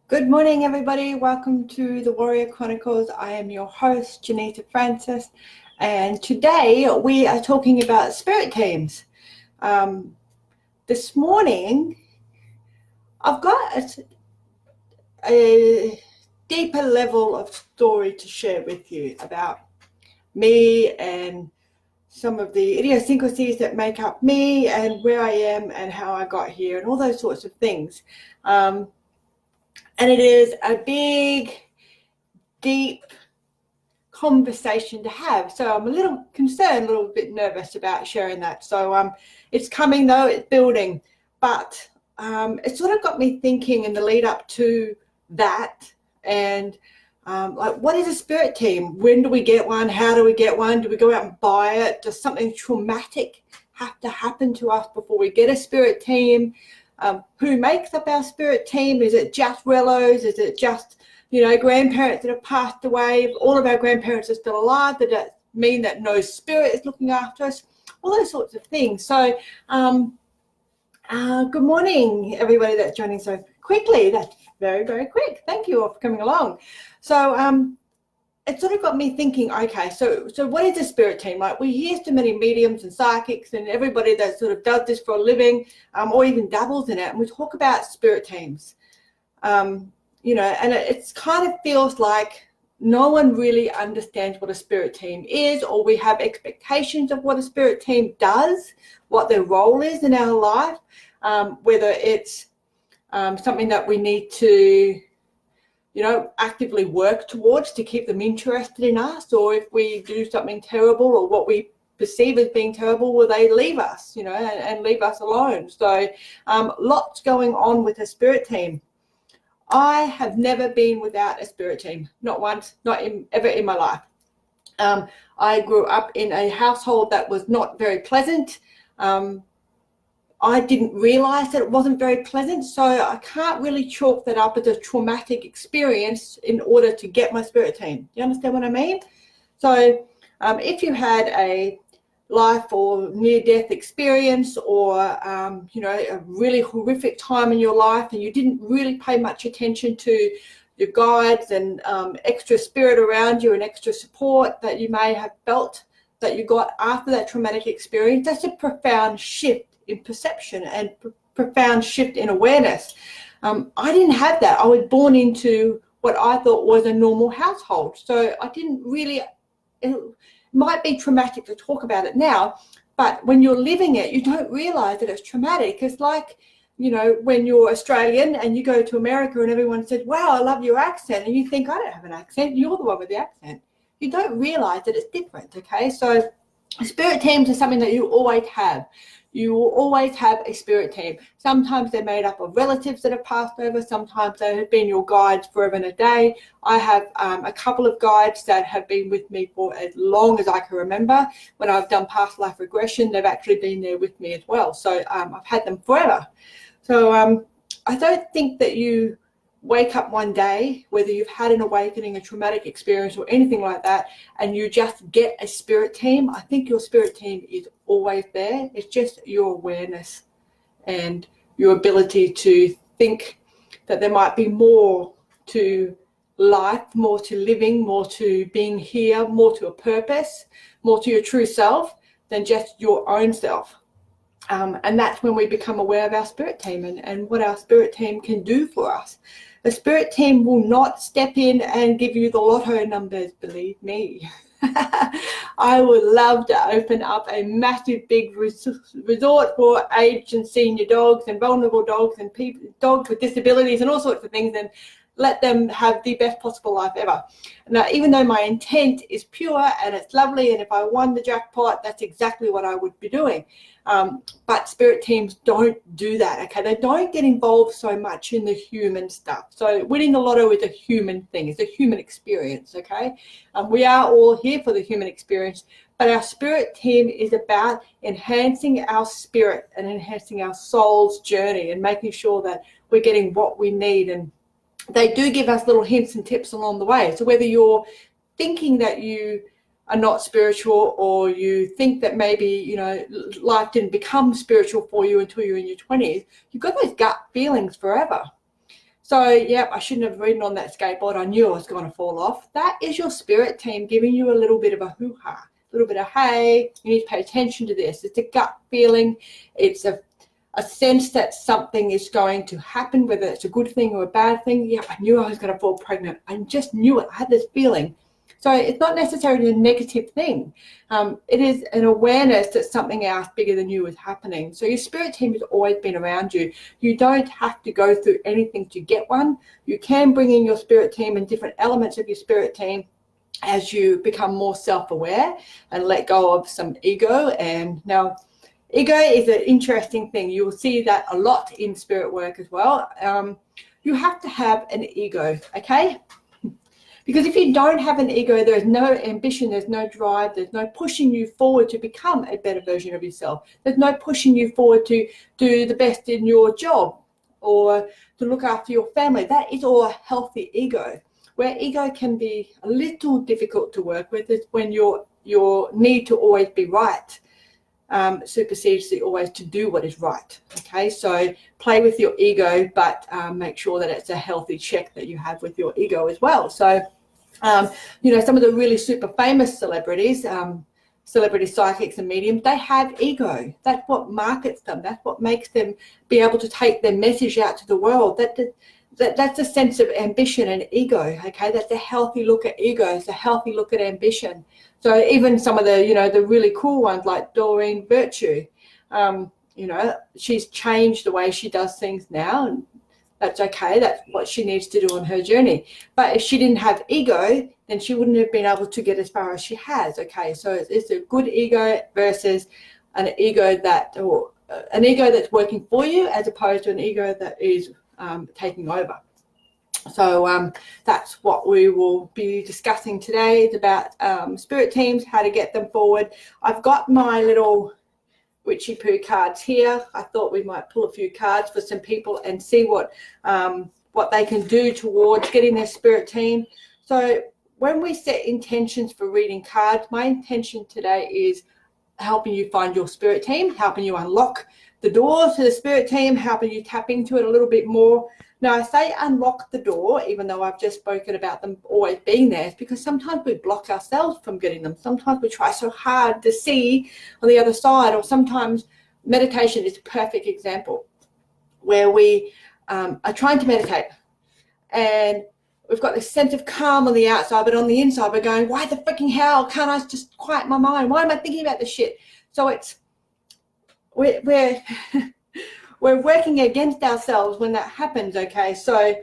Good morning, everybody. Welcome to the Warrior Chronicles. I am your host, Johnita Francis, and today we are talking about spirit teams. This morning, I've got a deeper level of story to share with you about me and some of the idiosyncrasies that make up me and where I am and how I got here and all those sorts of things. And it is a big, deep conversation to have. So I'm a little concerned, a little bit nervous about sharing that. So it's coming though, it's building. But it sort of got me thinking in the lead up to that. And like, what is a spirit team? When do we get one? How do we get one? Do we go out and buy it? Does something traumatic have to happen to us before we get a spirit team? Who makes up our spirit team? Is it just rellos? Is it just, grandparents that have passed away? If all of our grandparents are still alive, does that mean that no spirit is looking after us? All those sorts of things. So good morning, everybody that's joining so quickly. That's very, very quick. Thank you all for coming along. So it sort of got me thinking, okay, so what is a spirit team? Like, we hear so many mediums and psychics and everybody that sort of does this for a living, or even dabbles in it, and we talk about spirit teams. And it's kind of feels like no one really understands what a spirit team is, or we have expectations of what a spirit team does, what their role is in our life, whether it's something that we need to actively work towards to keep them interested in us, or if we do something terrible or what we perceive as being terrible, will they leave us, and leave us alone. So lots going on with a spirit team. I have never been without a spirit team, not once, ever in my life. I grew up in a household that was not very pleasant. I didn't realize that it wasn't very pleasant, so I can't really chalk that up as a traumatic experience in order to get my spirit team. Do you understand what I mean? So if you had a life or near-death experience, or a really horrific time in your life, and you didn't really pay much attention to your guides and extra spirit around you and extra support that you may have felt that you got after that traumatic experience, that's a profound shift in perception and profound shift in awareness. I didn't have that. I was born into what I thought was a normal household. So I didn't really, it might be traumatic to talk about it now, but when you're living it, you don't realize that it's traumatic. It's like, when you're Australian and you go to America and everyone says, wow, I love your accent. And you think, I don't have an accent. You're the one with the accent. You don't realize that it's different. Okay. So spirit teams are something that you always have. You will always have a spirit team. Sometimes they're made up of relatives that have passed over. Sometimes they have been your guides forever and a day. I have a couple of guides that have been with me for as long as I can remember. When I've done past life regression, they've actually been there with me as well. So I've had them forever. So I don't think that you wake up one day, whether you've had an awakening, a traumatic experience or anything like that, and you just get a spirit team. I think your spirit team is always there. It's just your awareness and your ability to think that there might be more to life, more to living, more to being here, more to a purpose, more to your true self than just your own self. And that's when we become aware of our spirit team and what our spirit team can do for us. The spirit team will not step in and give you the lotto numbers, believe me. I would love to open up a massive big resort for aged and senior dogs and vulnerable dogs and dogs with disabilities and all sorts of things, and let them have the best possible life ever. Now, even though my intent is pure and it's lovely, and if I won the jackpot, that's exactly what I would be doing. But spirit teams don't do that, okay? They don't get involved so much in the human stuff. So winning the lotto is a human thing. It's a human experience, okay? We are all here for the human experience, but our spirit team is about enhancing our spirit and enhancing our soul's journey and making sure that we're getting what we need. And they do give us little hints and tips along the way. So whether you're thinking that you are not spiritual, or you think that maybe, life didn't become spiritual for you until you're in your 20s, you've got those gut feelings forever. So, yeah, I shouldn't have ridden on that skateboard. I knew I was going to fall off. That is your spirit team giving you a little bit of a hoo-ha, a little bit of, hey, you need to pay attention to this. It's a gut feeling. It's a sense that something is going to happen, whether it's a good thing or a bad thing. Yeah, I knew I was going to fall pregnant. I just knew it. I had this feeling. So it's not necessarily a negative thing. It is an awareness that something else bigger than you is happening. So your spirit team has always been around you. You don't have to go through anything to get one. You can bring in your spirit team and different elements of your spirit team as you become more self-aware and let go of some ego. And now, ego is an interesting thing. You will see that a lot in spirit work as well. You have to have an ego, okay? Because if you don't have an ego, there's no ambition, there's no drive, there's no pushing you forward to become a better version of yourself. There's no pushing you forward to do the best in your job or to look after your family. That is all a healthy ego. Where ego can be a little difficult to work with is when your need to always be right supersedes the always to do what is right. Okay, so play with your ego, but make sure that it's a healthy check that you have with your ego as well. So you know, some of the really super famous celebrities, celebrity psychics and mediums, they have ego. That's what markets them. That's what makes them be able to take their message out to the world. That's a sense of ambition and ego. Okay, that's a healthy look at ego. It's a healthy look at ambition. So even some of the, you know, the really cool ones like Doreen Virtue, you know, she's changed the way she does things now, and that's okay. That's what she needs to do on her journey. But if she didn't have ego, then she wouldn't have been able to get as far as she has. Okay, so it's a good ego versus an ego that, or an ego that's working for you, as opposed to an ego that is taking over. So that's what we will be discussing today. It's about spirit teams, how to get them forward. I've got my little witchy poo cards here. I thought we might pull a few cards for some people and see what they can do towards getting their spirit team. So when we set intentions for reading cards, my intention today is helping you find your spirit team, helping you unlock the door to the spirit team, helping you tap into it a little bit more. Now, I say unlock the door, even though I've just spoken about them always being there, because sometimes we block ourselves from getting them. Sometimes we try so hard to see on the other side, or sometimes meditation is a perfect example where we are trying to meditate and we've got this sense of calm on the outside, but on the inside we're going, why the freaking hell can't I just quiet my mind? Why am I thinking about this shit? So we're working against ourselves when that happens. Okay, so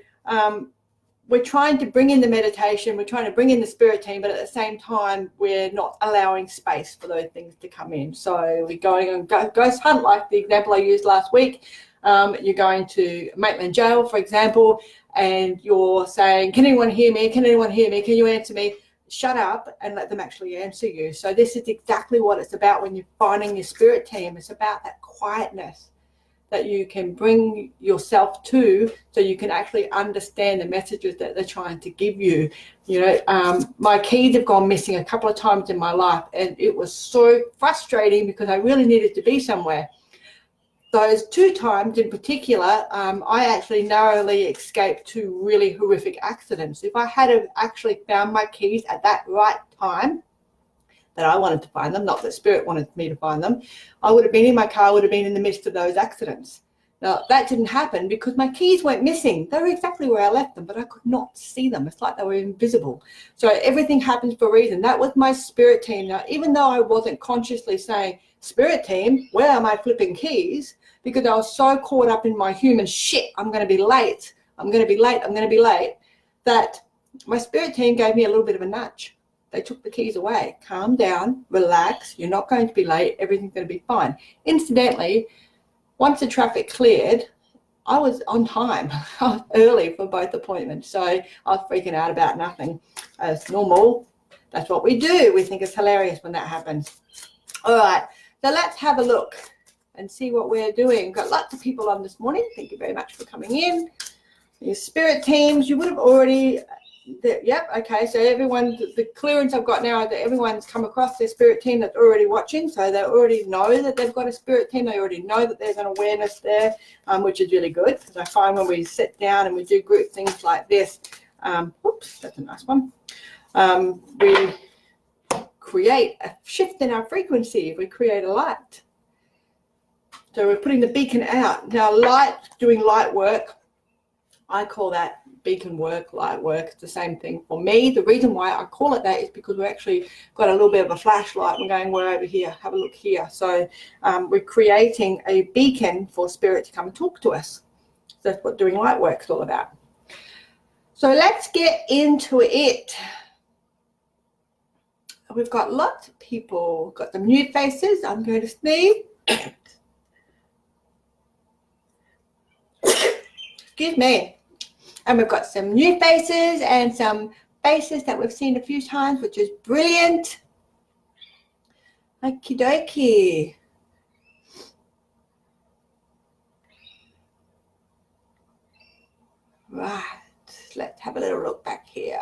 we're trying to bring in the meditation, we're trying to bring in the spirit team, but at the same time we're not allowing space for those things to come in. So we're going on ghost hunt, like the example I used last week. You're going to Maitland Jail, for example, and you're saying, can anyone hear me? Can anyone hear me? Can you answer me? Shut up and let them actually answer you. So this is exactly what it's about when you're finding your spirit team. It's about that quietness that you can bring yourself to, so you can actually understand the messages that they're trying to give you. You know, my keys have gone missing a couple of times in my life, and it was so frustrating because I really needed to be somewhere. Those 2 times in particular, I actually narrowly escaped 2 really horrific accidents. If I had have actually found my keys at that right time, that I wanted to find them, not that spirit wanted me to find them, I would have been in my car, would have been in the midst of those accidents. Now, that didn't happen because my keys went missing. They were exactly where I left them, but I could not see them. It's like they were invisible. So everything happens for a reason. That was my spirit team. Now, even though I wasn't consciously saying, spirit team, where are my flipping keys? Because I was so caught up in my human shit, I'm going to be late, I'm going to be late, I'm going to be late, that my spirit team gave me a little bit of a nudge. They took the keys away. Calm down, relax, you're not going to be late, everything's going to be fine. Incidentally, once the traffic cleared, I was on time. I was early for both appointments, so I was freaking out about nothing. As normal, that's what we do. We think it's hilarious when that happens. All right, so let's have a look and see what we're doing. Got lots of people on this morning. Thank you very much for coming in. Your spirit teams, you would have already Yep, okay, so everyone, the clearance I've got now is that everyone's come across their spirit team that's already watching, so they already know that they've got a spirit team. They already know that there's an awareness there, which is really good, because I find when we sit down and we do group things like this, oops, that's a nice one, we create a shift in our frequency. We create a light. So we're putting the beacon out. Now, doing light work, I call that beacon work, light work. It's the same thing for me. The reason why I call it that is because we've actually got a little bit of a flashlight. We're going, we're over here, have a look here. So we're creating a beacon for spirit to come and talk to us. That's what doing light work is all about. So let's get into it. We've got lots of people, got some new faces. I'm going to sneeze. Excuse me. And we've got some new faces and some faces that we've seen a few times, which is brilliant. Okie dokie. Right, let's have a little look back here.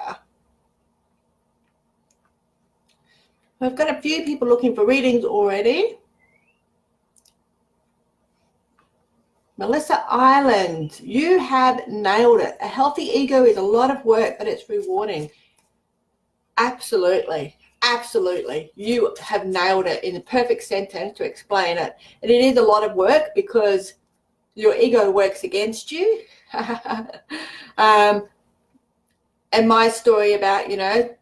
We've got a few people looking for readings already. Melissa Island, you have nailed it. A healthy ego is a lot of work, but it's rewarding. Absolutely. Absolutely. You have nailed it in the perfect sentence to explain it. And it is a lot of work because your ego works against you. And my story about, you know,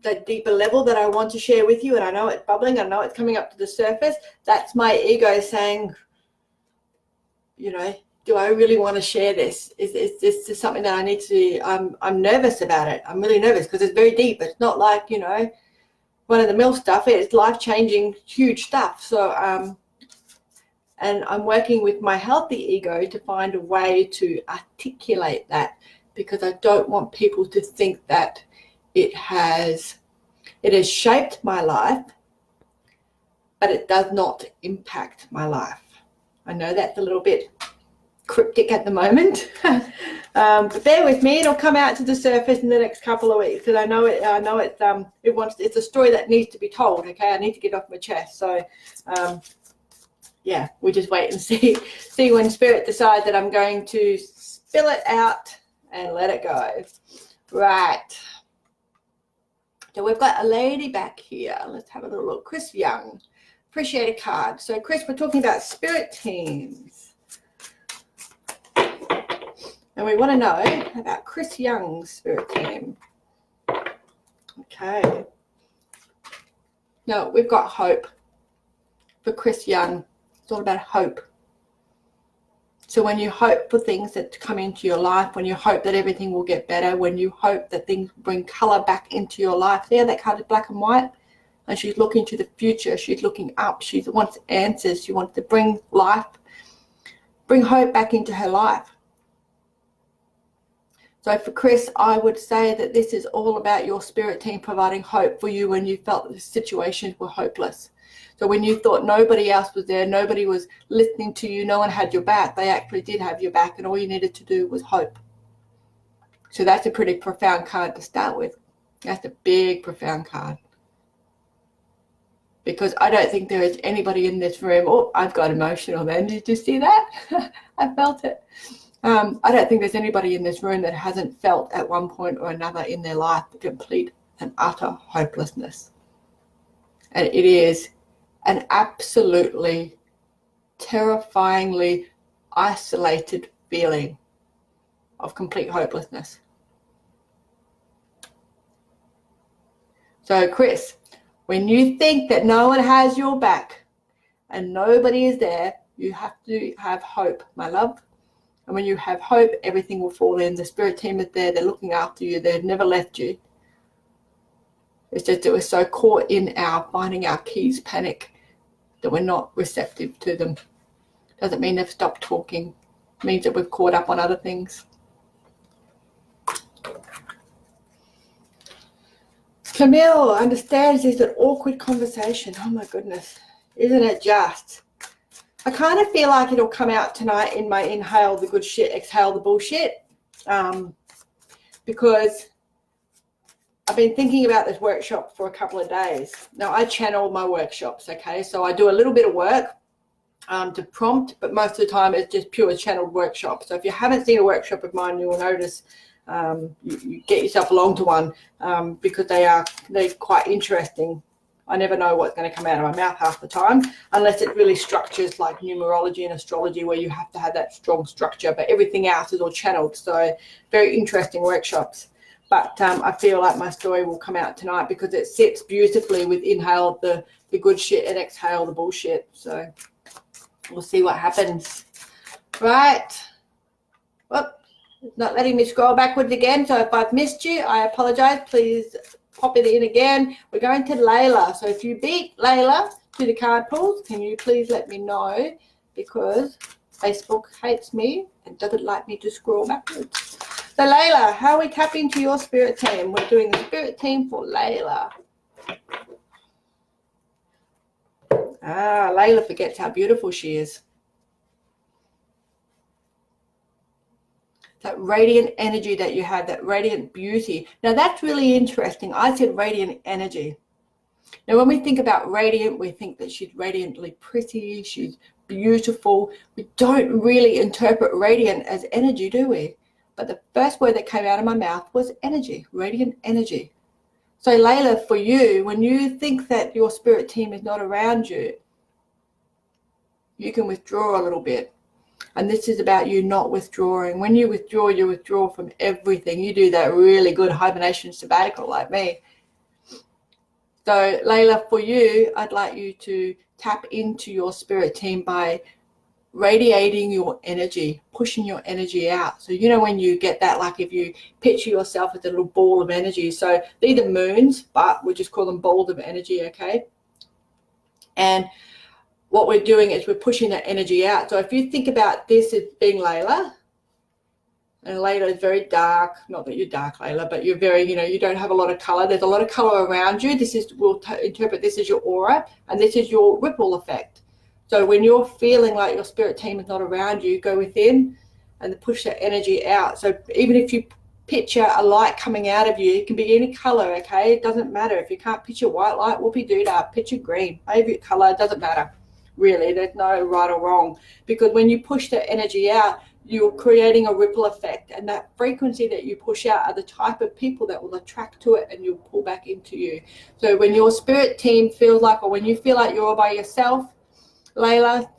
that deeper level that I want to share with you, and I know it's bubbling, I know it's coming up to the surface. That's my ego saying, you know, do I really want to share this? Is this something that I need to, I'm nervous about it. I'm really nervous because it's very deep. It's not like, you know, one of the mill stuff. It's life-changing, huge stuff. So, and I'm working with my healthy ego to find a way to articulate that, because I don't want people to think that it has shaped my life, but it does not impact my life. I know that's a little bit cryptic at the moment, but bear with me. It'll come out to the surface in the next couple of weeks, because I know it's a story that needs to be told. Okay, I need to get off my chest. So yeah, we just wait and see when spirit decides that I'm going to spill it out and let it go. Right. So we've got a lady back here. Let's have a little look. Chris Young. Appreciate a card. So Chris, we're talking about spirit teams. And we want to know about Chris Young's spirit team. Okay. No, we've got hope for Chris Young. It's all about hope. So when you hope for things that come into your life, when you hope that everything will get better, when you hope that things bring color back into your life, there, that card is black and white. And she's looking to the future. She's looking up. She wants answers. She wants to bring hope back into her life. So for Chris, I would say that this is all about your spirit team providing hope for you when you felt that the situations were hopeless. So when you thought nobody else was there, nobody was listening to you, no one had your back, they actually did have your back, and all you needed to do was hope. So that's a pretty profound card to start with. That's a big, profound card. Because I don't think there is anybody in this room. Oh, I've got emotional then. Did you see that? I felt it. I don't think there's anybody in this room that hasn't felt at one point or another in their life complete and utter hopelessness. And it is an absolutely terrifyingly isolated feeling of complete hopelessness. So Chris, when you think that no one has your back and nobody is there, you have to have hope, my love. And when you have hope, everything will fall in. The spirit team is there. They're looking after you. They've never left you. It's just that we're so caught in our finding our keys panic that we're not receptive to them. Doesn't mean they've stopped talking. It means that we've caught up on other things. Camille understands this an awkward conversation. Oh my goodness. Isn't it just? I kind of feel like it'll come out tonight in my inhale the good shit, exhale the bullshit. Because I've been thinking about this workshop for a couple of days. Now, I channel my workshops, okay? So I do a little bit of work to prompt, but most of the time it's just pure channeled workshop. So if you haven't seen a workshop of mine, you will notice you get yourself along to one because they're quite interesting. I never know what's going to come out of my mouth half the time, unless it really structures like numerology and astrology, where you have to have that strong structure, but everything else is all channeled. So very interesting workshops. But I feel like my story will come out tonight because it sits beautifully with inhale the good shit and exhale the bullshit. So we'll see what happens. Right. Whoop. It's not letting me scroll backwards again. So if I've missed you, I apologize. Please pop it in again. We're going to Layla. So if you beat Layla to the card pulls, can you please let me know? Because Facebook hates me and doesn't like me to scroll backwards. So Layla, how are we tapping to your spirit team? We're doing the spirit team for Layla. Layla forgets how beautiful she is. That radiant energy that you have, that radiant beauty. Now that's really interesting. I said radiant energy. Now when we think about radiant, we think that she's radiantly pretty, she's beautiful. We don't really interpret radiant as energy, do we? But the first word that came out of my mouth was energy, radiant energy. So Layla, for you, when you think that your spirit team is not around you, you can withdraw a little bit. And this is about you not withdrawing. When you withdraw from everything. You do that really good hibernation sabbatical like me. So Layla, for you, I'd like you to tap into your spirit team by radiating your energy, pushing your energy out. So you know when you get that, like if you picture yourself as a little ball of energy. So these are moons, but we just call them balls of energy, okay? And what we're doing is we're pushing that energy out. So if you think about this as being Layla, and Layla is very dark, not that you're dark, Layla, but you're very, you don't have a lot of color. There's a lot of color around you. We'll interpret this as your aura, and this is your ripple effect. So when you're feeling like your spirit team is not around you, go within and push that energy out. So even if you picture a light coming out of you, it can be any color, okay? It doesn't matter. If you can't picture white light, whoopie doo-dah, picture green, favorite color, it doesn't matter. Really, there's no right or wrong, because when you push that energy out, you're creating a ripple effect, and that frequency that you push out are the type of people that will attract to it and you'll pull back into you. So when your spirit team feels like, or when you feel like you're all by yourself, Layla,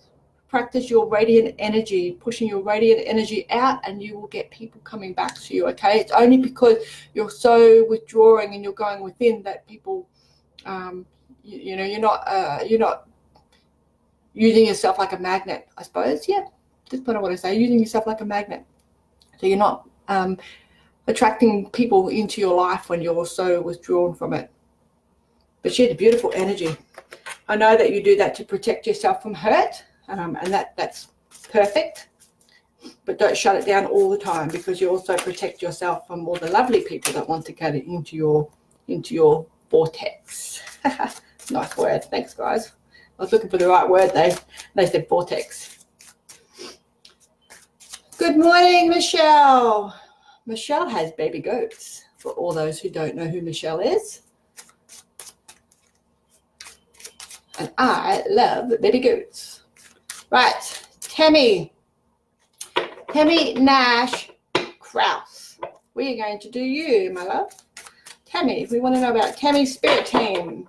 practice your radiant energy, pushing your radiant energy out, and you will get people coming back to you, okay? It's only because you're so withdrawing and you're going within that people, you're not using yourself like a magnet, I suppose. Yeah, that's what I want to say, using yourself like a magnet. So you're not attracting people into your life when you're so withdrawn from it. But she had a beautiful energy. I know that you do that to protect yourself from hurt, and that's perfect. But don't shut it down all the time, because you also protect yourself from all the lovely people that want to get into your vortex. Nice word. Thanks, guys. I was looking for the right word. They said vortex. Good morning, Michelle. Michelle has baby goats, for all those who don't know who Michelle is. And I love baby goats. Right, Tammy Nash Kraus. We are going to do you, my love. Tammy, we want to know about Tammy's spirit team.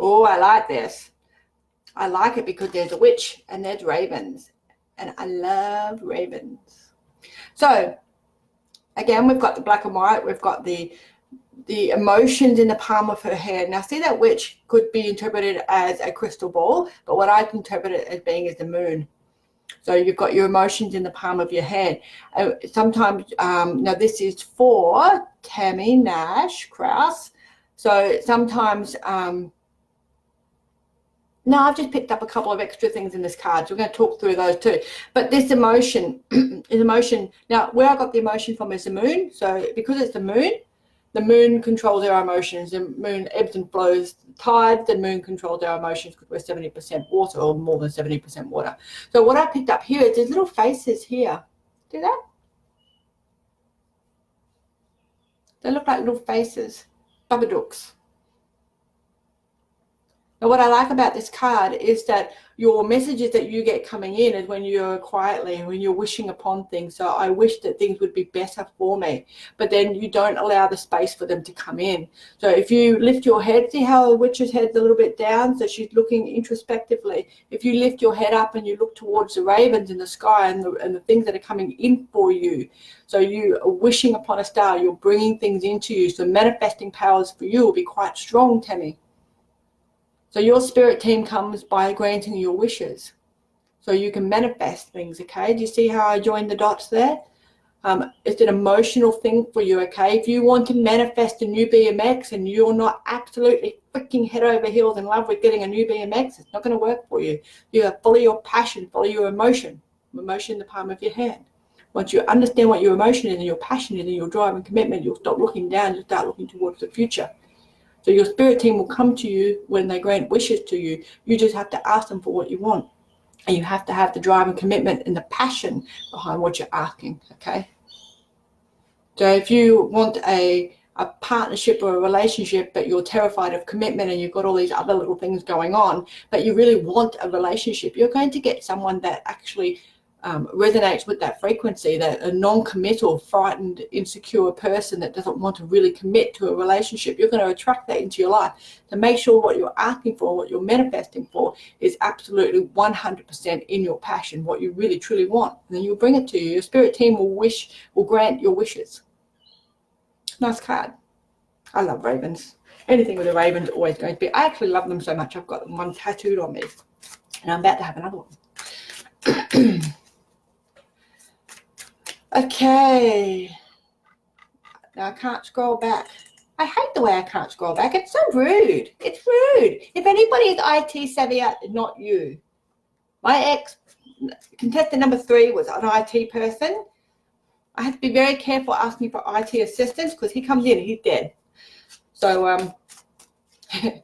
Oh, I like this. I like it because there's a witch and there's ravens. And I love ravens. So, again, we've got the black and white. We've got the emotions in the palm of her hand. Now, see, that witch could be interpreted as a crystal ball, but what I interpret it as being is the moon. So you've got your emotions in the palm of your hand. Sometimes, now this is for Tammy Nash Kraus. So sometimes... No, I've just picked up a couple of extra things in this card, so we're going to talk through those too. But this emotion is emotion. Now, where I got the emotion from is the moon. So because it's the moon controls our emotions. The moon ebbs and flows. Tides, the moon controls our emotions because we're 70% water, or more than 70% water. So what I picked up here is there's little faces here. See that? They look like little faces, babadooks. Now, what I like about this card is that your messages that you get coming in is when you're quietly and when you're wishing upon things. So I wish that things would be better for me, but then you don't allow the space for them to come in. So if you lift your head, see how the witch's head's a little bit down, so she's looking introspectively. If you lift your head up and you look towards the ravens in the sky and the things that are coming in for you, so you are wishing upon a star, you're bringing things into you. So manifesting powers for you will be quite strong, Tammy. So your spirit team comes by granting your wishes. So you can manifest things, okay? Do you see how I joined the dots there? It's an emotional thing for you, okay? If you want to manifest a new BMX and you're not absolutely freaking head over heels in love with getting a new BMX, it's not going to work for you. You have follow your passion, follow your emotion in the palm of your hand. Once you understand what your emotion is and your passion is and your drive and commitment, you'll stop looking down, you'll start looking towards the future. So your spirit team will come to you when they grant wishes to you. You just have to ask them for what you want. And you have to have the drive and commitment and the passion behind what you're asking, okay? So if you want a partnership or a relationship, but you're terrified of commitment and you've got all these other little things going on, but you really want a relationship, you're going to get someone that actually resonates with that frequency, that a non-committal, frightened, insecure person that doesn't want to really commit to a relationship. You're going to attract that into your life. To make sure what you're asking for, what you're manifesting for, is absolutely 100% in your passion, what you really truly want. And then you'll bring it to you. Your spirit team will grant your wishes. Nice card. I love ravens. Anything with a raven is always going to be. I actually love them so much. I've got one tattooed on me, and I'm about to have another one. Okay, now I can't scroll back. I hate the way I can't scroll back. It's so rude. It's rude. If anybody is IT savvy, not you. My ex, contestant number 3, was an IT person. I have to be very careful asking for IT assistance because he comes in and he's dead. So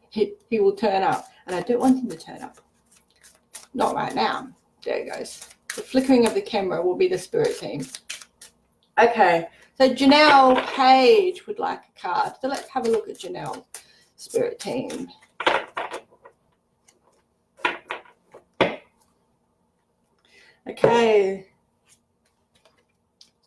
he will turn up, and I don't want him to turn up. Not right now. There he goes. The flickering of the camera will be the spirit team. Okay, so Janelle Page would like a card. So let's have a look at Janelle, spirit team. Okay.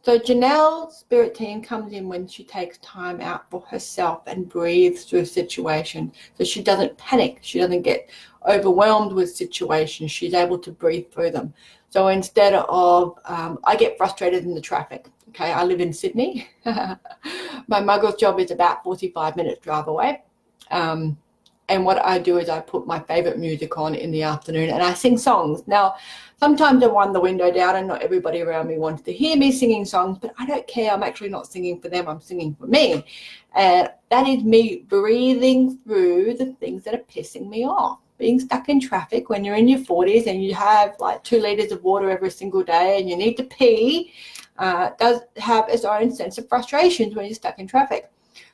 So Janelle's spirit team comes in when she takes time out for herself and breathes through a situation. So she doesn't panic. She doesn't get overwhelmed with situations. She's able to breathe through them. So instead of, I get frustrated in the traffic. Okay, I live in Sydney. My muggle's job is about 45 minutes drive away. And what I do is I put my favorite music on in the afternoon and I sing songs. Now, sometimes I wind the window down and not everybody around me wants to hear me singing songs, but I don't care. I'm actually not singing for them. I'm singing for me. And that is me breathing through the things that are pissing me off. Being stuck in traffic when you're in your 40s and you have like 2 liters of water every single day and you need to pee, does have its own sense of frustrations when you're stuck in traffic.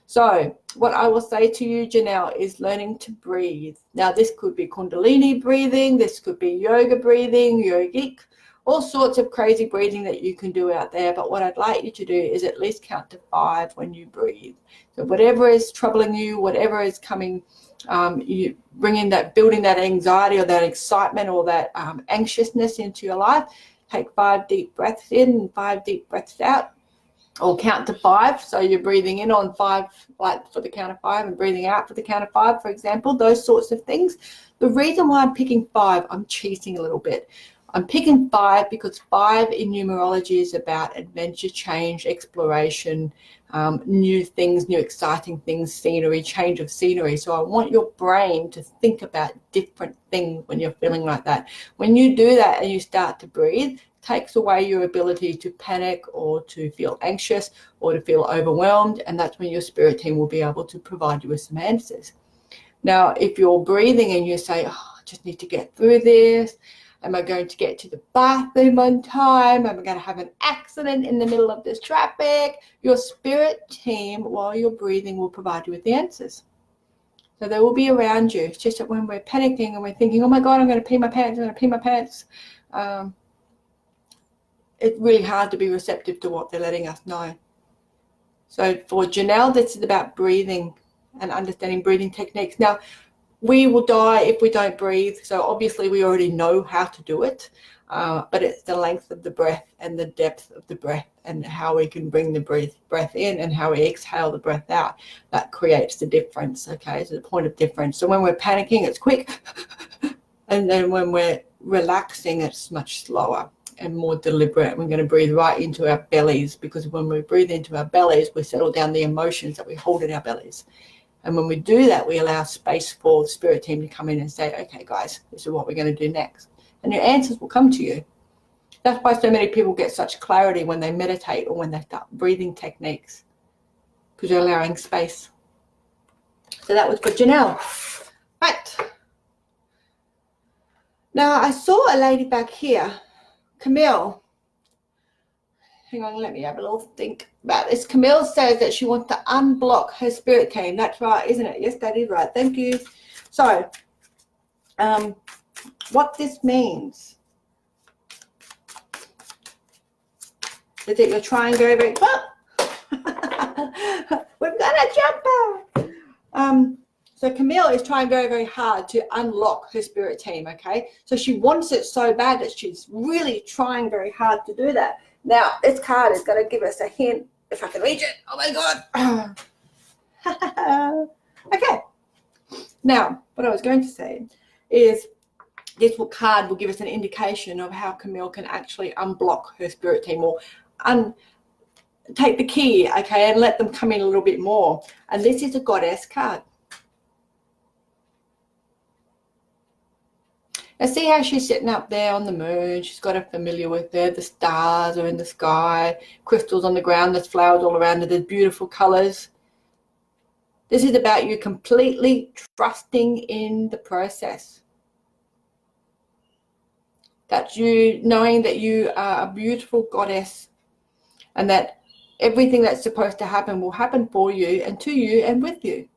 So what I will say to you, Janelle, is learning to breathe. Now, this could be Kundalini breathing. This could be yoga breathing, yogic, all sorts of crazy breathing that you can do out there. But what I'd like you to do is at least count to 5 when you breathe. So whatever is troubling you, whatever is coming, you bring in that, building that anxiety or that excitement or that anxiousness into your life. Take 5 deep breaths in and 5 deep breaths out. Or count to 5, so you're breathing in on 5, like for the count of 5, and breathing out for the count of 5, for example, those sorts of things. The reason why I'm picking 5, I'm cheating a little bit. I'm picking 5 because 5 in numerology is about adventure, change, exploration, new things, new exciting things, scenery, change of scenery. So I want your brain to think about different things when you're feeling like that. When you do that and you start to breathe, takes away your ability to panic or to feel anxious or to feel overwhelmed, and that's when your spirit team will be able to provide you with some answers. Now, if you're breathing and you say, oh, I just need to get through this, am I going to get to the bathroom on time? Am I going to have an accident in the middle of this traffic? Your spirit team, while you're breathing, will provide you with the answers. So they will be around you. It's just that when we're panicking and we're thinking, oh my God, I'm going to pee my pants, I'm going to pee my pants, it's really hard to be receptive to what they're letting us know. So for Janelle, this is about breathing and understanding breathing techniques. Now, we will die if we don't breathe. So obviously we already know how to do it, but it's the length of the breath and the depth of the breath and how we can bring the breath in and how we exhale the breath out. That creates the difference, okay? It's the point of difference. So when we're panicking, it's quick. And then when we're relaxing, it's much slower and more deliberate. We're going to breathe right into our bellies, because when we breathe into our bellies, we settle down the emotions that we hold in our bellies. And when we do that, we allow space for the spirit team to come in and say, okay, guys, this is what we're going to do next. And your answers will come to you. That's why so many people get such clarity when they meditate or when they start breathing techniques, because you're allowing space. So that was for Janelle. Right. Now, I saw a lady back here, Camille. Hang on, let me have a little think about this. Camille says that she wants to unblock her spirit team. That's right, isn't it? Yes, that is right. Thank you. So, what this means is that you're trying very, very... We've got a jumper. So Camille is trying very, very hard to unlock her spirit team, okay? So she wants it so bad that she's really trying very hard to do that. Now, this card is going to give us a hint, if I can reach it. Oh, my God. Okay. Now, what I was going to say is this card will give us an indication of how Camille can actually unblock her spirit team, or take the key, okay, and let them come in a little bit more. And this is a goddess card. Now see how she's sitting up there on the moon. She's got her familiar with her. The stars are in the sky, crystals on the ground, there's flowers all around her, there's beautiful colors. This is about you completely trusting in the process. That's you knowing that you are a beautiful goddess, and that everything that's supposed to happen will happen for you and to you and with you.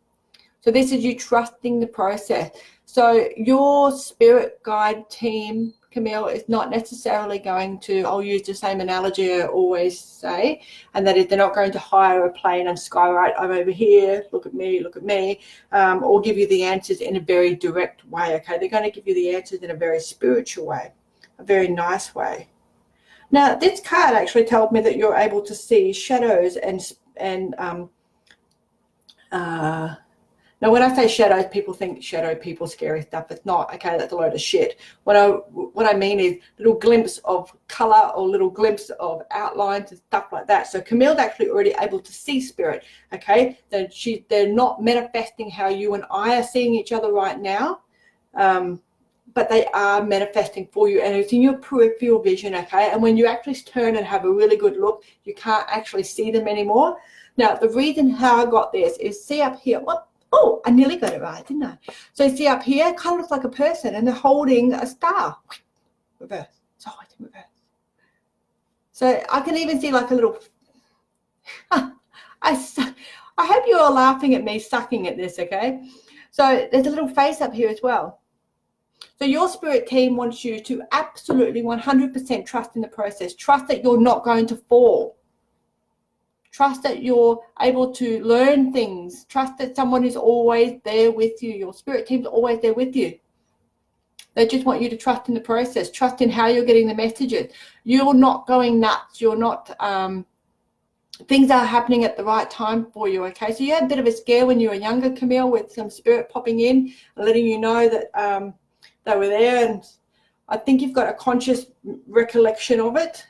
So this is you trusting the process. So your spirit guide team, Camille, is not necessarily going to, I'll use the same analogy I always say, and that is they're not going to hire a plane and skywrite, I'm over here, look at me, or give you the answers in a very direct way, okay? They're going to give you the answers in a very spiritual way, a very nice way. Now, this card actually told me that you're able to see shadows now when I say shadows, people think shadow people, scary stuff. It's not, okay? That's a load of shit. What I mean is little glimpse of color or little glimpse of outlines and stuff like that. So Camille's actually already able to see spirit, okay? They're not manifesting how you and I are seeing each other right now, but they are manifesting for you, and it's in your peripheral vision, okay? And when you actually turn and have a really good look, you can't actually see them anymore. Now, the reason how I got this is, see up here, what? Oh, I nearly got it right, didn't I? So see up here, kind of looks like a person, and they're holding a star. Reverse. So it's in reverse. So I can even see like a little... I hope you're all laughing at me sucking at this, okay? So there's a little face up here as well. So your spirit team wants you to absolutely 100% trust in the process. Trust that you're not going to fall. Trust that you're able to learn things. Trust that someone is always there with you. Your spirit team's always there with you. They just want you to trust in the process. Trust in how you're getting the messages. You're not going nuts. You're not... things are happening at the right time for you, okay? So you had a bit of a scare when you were younger, Camille, with some spirit popping in and letting you know that they were there, and I think you've got a conscious recollection of it.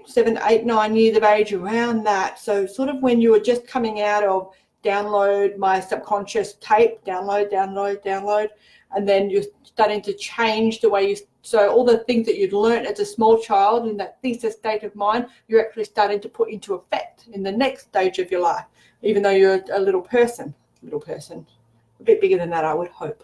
7, 8, 9 years of age, around that. So sort of when you were just coming out of download my subconscious tape, download, and then you're starting to change the way you, so all the things that you'd learned as a small child in that theta state of mind, you're actually starting to put into effect in the next stage of your life, even though you're a little person, a bit bigger than that, I would hope.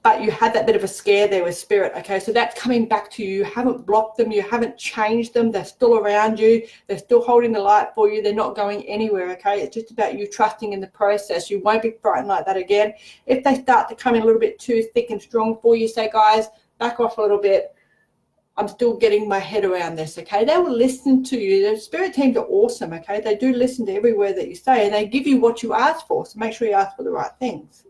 But you had that bit of a scare there with spirit, okay? So that's coming back to you. You haven't blocked them. You haven't changed them. They're still around you. They're still holding the light for you. They're not going anywhere, okay? It's just about you trusting in the process. You won't be frightened like that again. If they start to come in a little bit too thick and strong for you, say, guys, back off a little bit. I'm still getting my head around this, okay? They will listen to you. The spirit teams are awesome, okay? They do listen to every word that you say, and they give you what you ask for, so make sure you ask for the right things.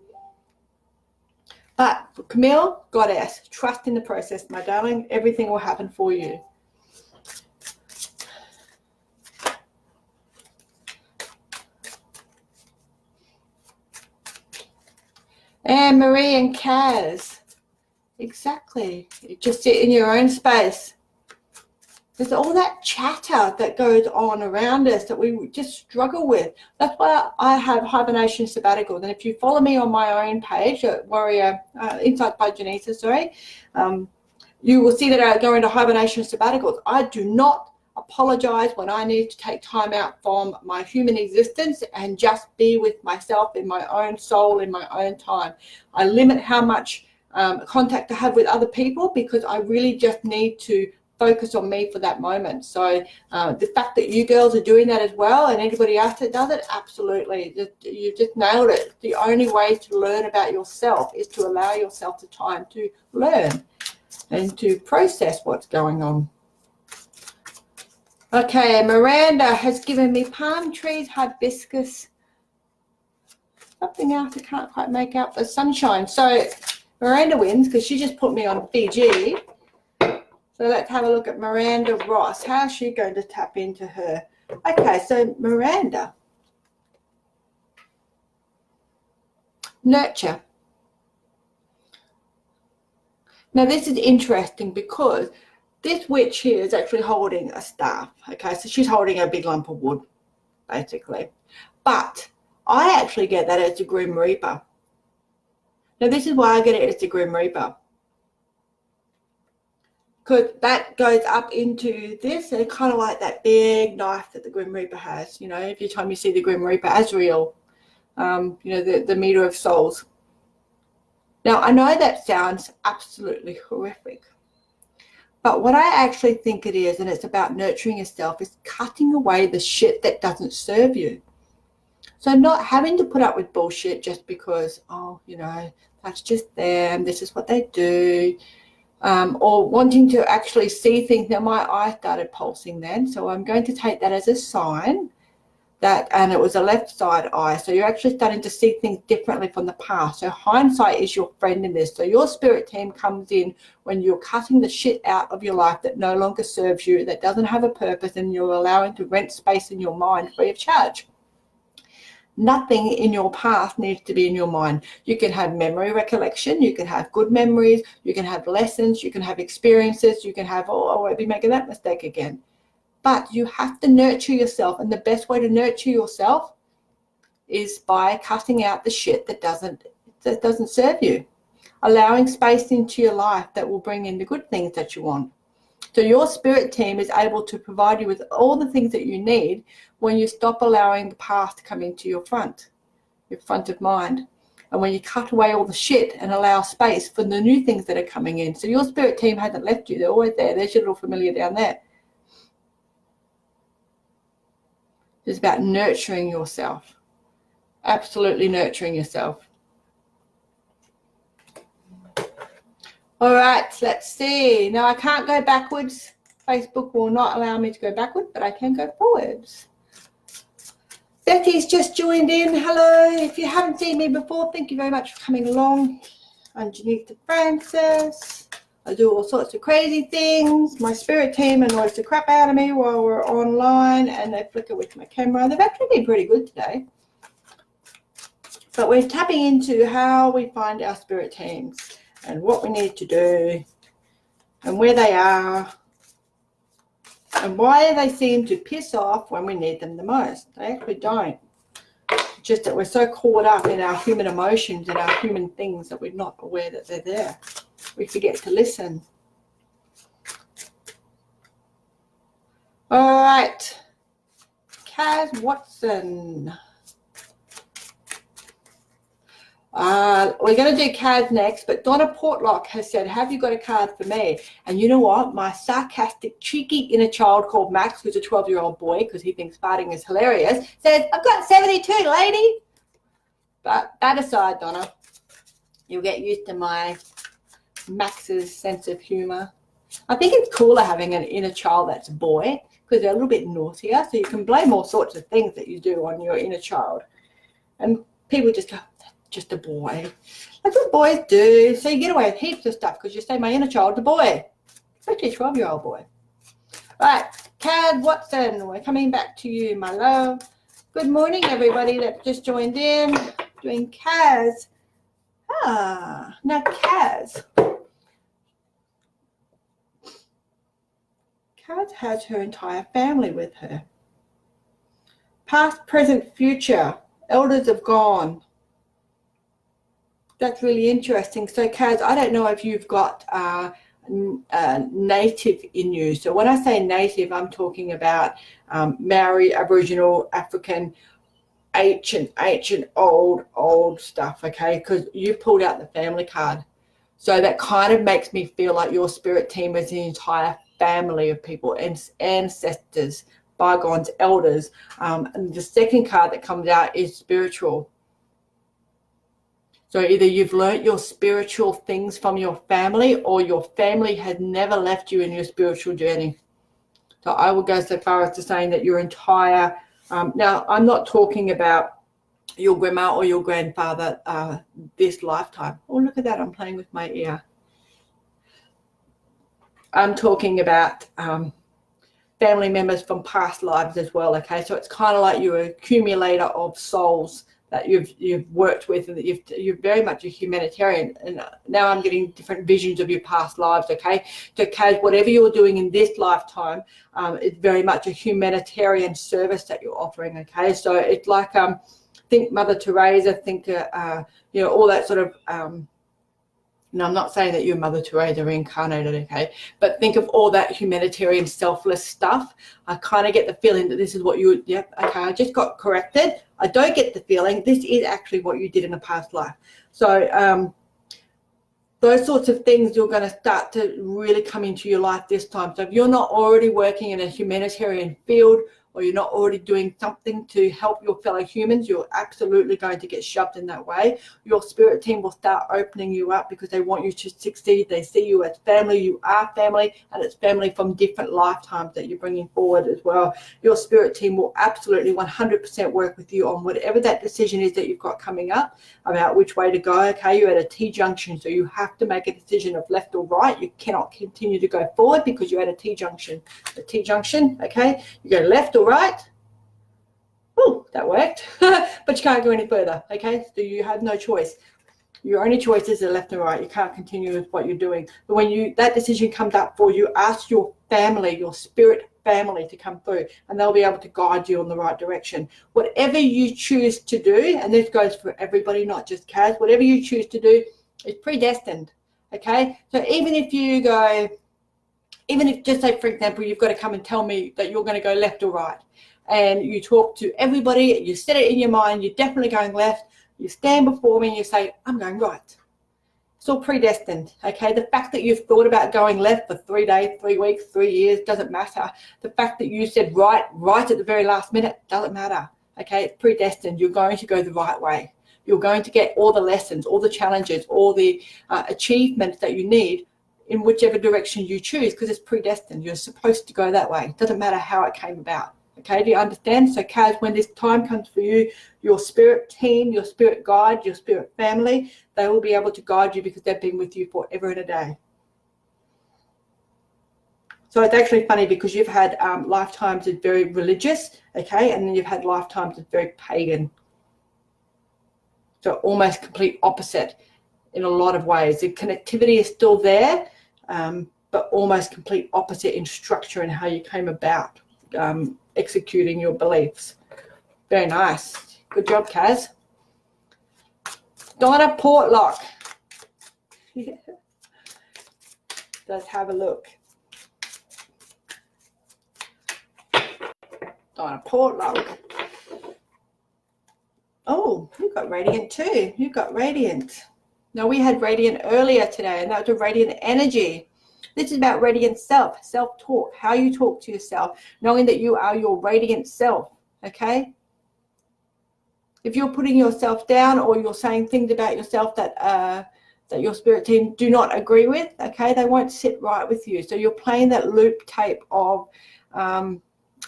But Camille, goddess, trust in the process, my darling. Everything will happen for you. And Marie and Kaz, exactly. You just sit in your own space. There's all that chatter that goes on around us that we just struggle with. That's why I have hibernation sabbaticals. And if you follow me on my own page at Warrior Insights by Johnita, you will see that I go into hibernation sabbaticals. I do not apologize when I need to take time out from my human existence and just be with myself in my own soul, in my own time. I limit how much contact I have with other people because I really just need to focus on me for that moment. So the fact that you girls are doing that as well, and anybody else that does it, absolutely, you just nailed it. The only way to learn about yourself is to allow yourself the time to learn and to process what's going on. Okay, Miranda has given me palm trees, hibiscus, something else I can't quite make out, the sunshine. So Miranda wins because she just put me on Fiji. So let's have a look at Miranda Ross. How's she going to tap into her? Okay, so Miranda. Nurture. Now this is interesting because this witch here is actually holding a staff. Okay, so she's holding a big lump of wood, basically. But I actually get that as the Grim Reaper. Now this is why I get it as the Grim Reaper. Because that goes up into this, and kind of like that big knife that the Grim Reaper has. You know, every time you see the Grim Reaper, Azrael, you know, the meter of souls. Now, I know that sounds absolutely horrific, but what I actually think it is, and it's about nurturing yourself, is cutting away the shit that doesn't serve you. So not having to put up with bullshit just because, oh, you know, that's just them, this is what they do. Or wanting to actually see things. Now my eye started pulsing then, so I'm going to take that as a sign that, and it was a left side eye, so you're actually starting to see things differently from the past. So hindsight is your friend in this. So your spirit team comes in when you're cutting the shit out of your life that no longer serves you, that doesn't have a purpose, and you're allowing to rent space in your mind free of charge. Nothing in your past needs to be in your mind. You can have memory recollection, you can have good memories, you can have lessons, you can have experiences, you can have, oh, I won't be making that mistake again. But you have to nurture yourself, and the best way to nurture yourself is by cutting out the shit that doesn't serve you, allowing space into your life that will bring in the good things that you want. So your spirit team is able to provide you with all the things that you need when you stop allowing the past to come into your front of mind. And when you cut away all the shit and allow space for the new things that are coming in. So your spirit team hasn't left you. They're always there. There's your little familiar down there. It's about nurturing yourself. Absolutely nurturing yourself. All right, let's see. Now I can't go backwards. Facebook will not allow me to go backwards, but I can go forwards. Betty's just joined in. Hello. If you haven't seen me before, thank you very much for coming along. I'm Johnita Francis. I do all sorts of crazy things. My spirit team annoys the crap out of me while we're online, and they flicker with my camera. They've actually been pretty good today. But we're tapping into how we find our spirit teams and what we need to do and where they are and why they seem to piss off when we need them the most. They actually don't. Just that we're so caught up in our human emotions and our human things that we're not aware that they're there. We forget to listen. All right. Kaz Watson. We're going to do cards next, but Donna Portlock has said, have you got a card for me? And you know what? My sarcastic, cheeky inner child called Max, who's a 12-year-old boy, because he thinks farting is hilarious, says, I've got 72, lady. But that aside, Donna, you'll get used to my Max's sense of humor. I think it's cooler having an inner child that's a boy, because they're a little bit naughtier, so you can blame all sorts of things that you do on your inner child. And people just go, that's just a boy. That's what boys do. So you get away with heaps of stuff because you say my inner child's a boy, especially a 12-year-old boy. Right, Cad Watson, we're coming back to you, my love. Good morning, everybody that just joined in. Doing Kaz. Now Kaz. Kaz has her entire family with her. Past, present, future. Elders have gone. That's really interesting. So, Kaz, I don't know if you've got native in you. So when I say native, I'm talking about Maori, Aboriginal, African, ancient, old stuff, okay? Because you pulled out the family card. So that kind of makes me feel like your spirit team is the entire family of people, ancestors, bygones, elders. And the second card that comes out is spiritual. So either you've learnt your spiritual things from your family, or your family has never left you in your spiritual journey. So I will go so far as to saying that your entire, now I'm not talking about your grandma or your grandfather this lifetime. Oh, look at that, I'm playing with my ear. I'm talking about family members from past lives as well, okay? So it's kind of like you're an accumulator of souls that you've worked with, and that you're very much a humanitarian. And now I'm getting different visions of your past lives, okay? So, Kaz, whatever you're doing in this lifetime, it's very much a humanitarian service that you're offering, okay? So it's like, think Mother Teresa, think, all that sort of, no, I'm not saying that you're Mother Teresa reincarnated, okay? But think of all that humanitarian, selfless stuff. I kind of get the feeling that this is what you, yep, okay, I just got corrected. I don't get the feeling this is actually what you did in a past life. So those sorts of things you're going to start to really come into your life this time. So if you're not already working in a humanitarian field, or you're not already doing something to help your fellow humans, you're absolutely going to get shoved in that way. Your spirit team will start opening you up because they want you to succeed. They see you as family. You are family, and it's family from different lifetimes that you're bringing forward as well. Your spirit team will absolutely 100% work with you on whatever that decision is that you've got coming up about which way to go, okay? You're at a T-junction, so you have to make a decision of left or right. You cannot continue to go forward because you're at a T-junction. A T-junction, okay? You go left or right. Oh, that worked. But you can't go any further, okay? So you have no choice. Your only choice is the left and right. You can't continue with what you're doing. But when that decision comes up for you, ask your family, your spirit family, to come through, and they'll be able to guide you in the right direction. Whatever you choose to do, and this goes for everybody, not just Kaz, whatever you choose to do is predestined, okay? So even if you go, even if, just say, for example, you've got to come and tell me that you're going to go left or right, and you talk to everybody, you set it in your mind, you're definitely going left, you stand before me and you say, I'm going right. It's all predestined, okay? The fact that you've thought about going left for 3 days, 3 weeks, 3 years, doesn't matter. The fact that you said right at the very last minute, doesn't matter, okay? It's predestined. You're going to go the right way. You're going to get all the lessons, all the challenges, all the achievements that you need in whichever direction you choose, because it's predestined. You're supposed to go that way. It doesn't matter how it came about. Okay, do you understand? So, Kaz, when this time comes for you, your spirit team, your spirit guide, your spirit family, they will be able to guide you because they've been with you forever and a day. So it's actually funny because you've had lifetimes as very religious, okay, and then you've had lifetimes as very pagan. So almost complete opposite in a lot of ways. The connectivity is still there, but almost complete opposite in structure and how you came about executing your beliefs. Very nice. Good job, Kaz. Donna Portlock. Yeah. Let's have a look. Donna Portlock. Oh, you've got radiant too. You've got radiant. Now, we had radiant earlier today, and that was a radiant energy. This is about radiant self, self-talk, how you talk to yourself, knowing that you are your radiant self, okay? If you're putting yourself down or you're saying things about yourself that that your spirit team do not agree with, okay, they won't sit right with you. So you're playing that loop tape of, am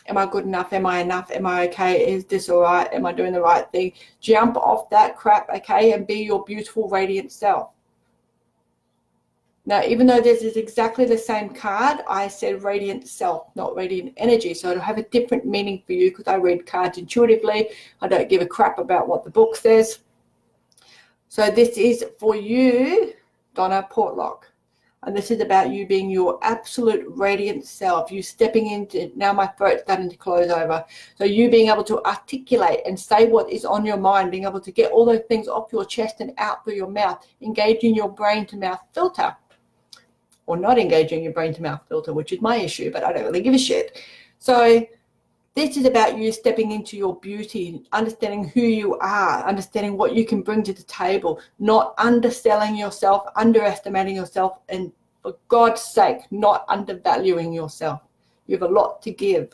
I good enough? Am I enough? Am I okay? Is this all right? Am I doing the right thing? Jump off that crap, okay, and be your beautiful, radiant self. Now, even though this is exactly the same card, I said radiant self, not radiant energy. So it'll have a different meaning for you because I read cards intuitively. I don't give a crap about what the book says. So this is for you, Donna Portlock. And this is about you being your absolute radiant self. You stepping into, now my throat's starting to close over. So you being able to articulate and say what is on your mind, being able to get all those things off your chest and out through your mouth, engaging your brain to mouth filter. Or not engaging your brain to mouth filter, which is my issue, but I don't really give a shit. So this is about you stepping into your beauty, understanding who you are, understanding what you can bring to the table, not underselling yourself, underestimating yourself, and for God's sake, not undervaluing yourself. You have a lot to give.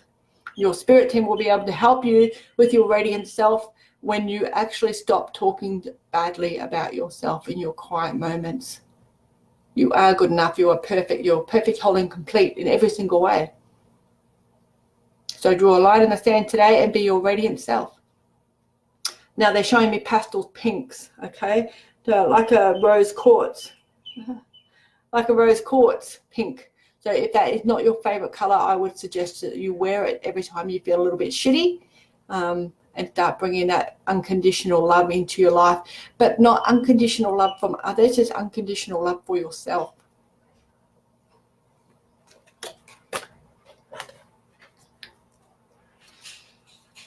Your spirit team will be able to help you with your radiant self when you actually stop talking badly about yourself in your quiet moments. You are good enough. You are perfect. You're perfect, whole, and complete in every single way. So draw a line in the sand today and be your radiant self. Now they're showing me pastel pinks, okay? So like a rose quartz. Like a rose quartz pink. So if that is not your favorite color, I would suggest that you wear it every time you feel a little bit shitty. And start bringing that unconditional love into your life, but not unconditional love from others, just unconditional love for yourself.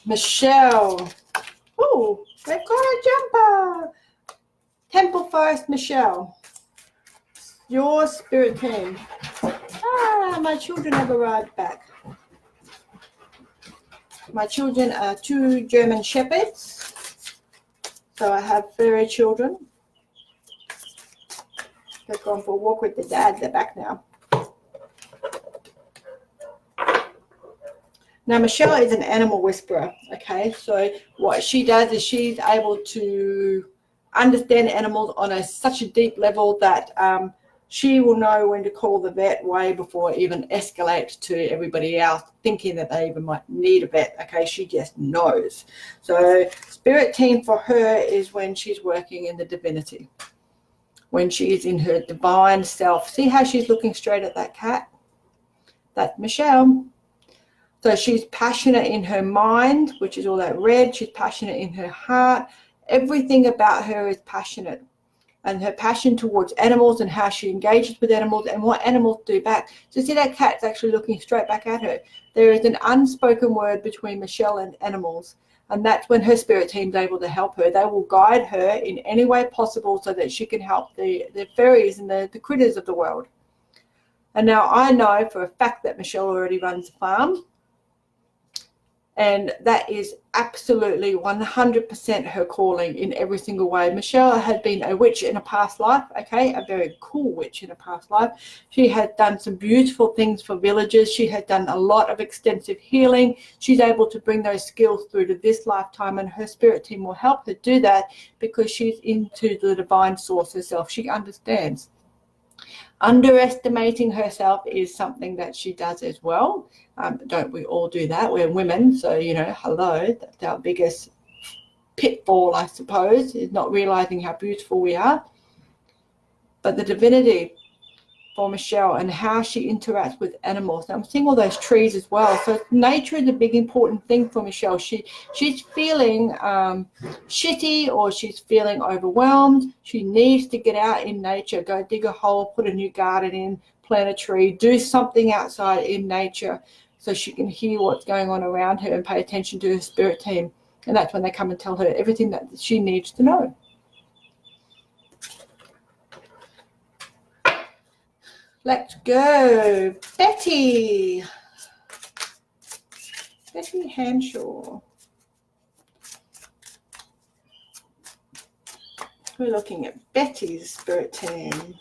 Michelle. Oh, they've got a jumper. Temple Forest Michelle. Your spirit team. My children have arrived back. My children are 2 German shepherds. So I have furry children. They've gone for a walk with the dad. They're back now. Now, Michelle is an animal whisperer, okay? So what she does is she's able to understand animals on such a deep level that she will know when to call the vet way before it even escalates to everybody else thinking that they even might need a vet, okay? She just knows. So spirit team for her is when she's working in the divinity, when she is in her divine self. See how she's looking straight at that cat? That's Michelle. So she's passionate in her mind, which is all that red. She's passionate in her heart. Everything about her is passionate. And her passion towards animals and how she engages with animals and what animals do back. So see that cat's actually looking straight back at her. There is an unspoken word between Michelle and animals. And that's when her spirit team's able to help her. They will guide her in any way possible so that she can help the fairies and the critters of the world. And now I know for a fact that Michelle already runs a farm. And that is absolutely 100% her calling in every single way. Michelle had been a witch in a past life, okay, a very cool witch in a past life. She had done some beautiful things for villages. She had done a lot of extensive healing. She's able to bring those skills through to this lifetime, and her spirit team will help her do that because she's into the divine source herself. She understands. Underestimating herself is something that she does as well. Don't we all do that? We're women, so, you know, hello, that's our biggest pitfall, I suppose, is not realizing how beautiful we are. But the divinity for Michelle and how she interacts with animals. Now, I'm seeing all those trees as well. So nature is a big important thing for Michelle. She's feeling shitty, or she's feeling overwhelmed. She needs to get out in nature, go dig a hole, put a new garden in, plant a tree, do something outside in nature so she can hear what's going on around her and pay attention to her spirit team. And that's when they come and tell her everything that she needs to know. Let's go. Betty. Betty Hanshaw. We're looking at Betty's spirit team.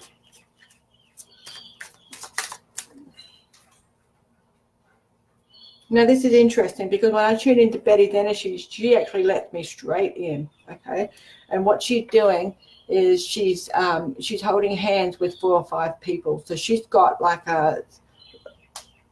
Now, this is interesting because when I tune into Betty's energy, she actually lets me straight in, okay? And what she's doing is she's holding hands with 4 or 5 people. So she's got like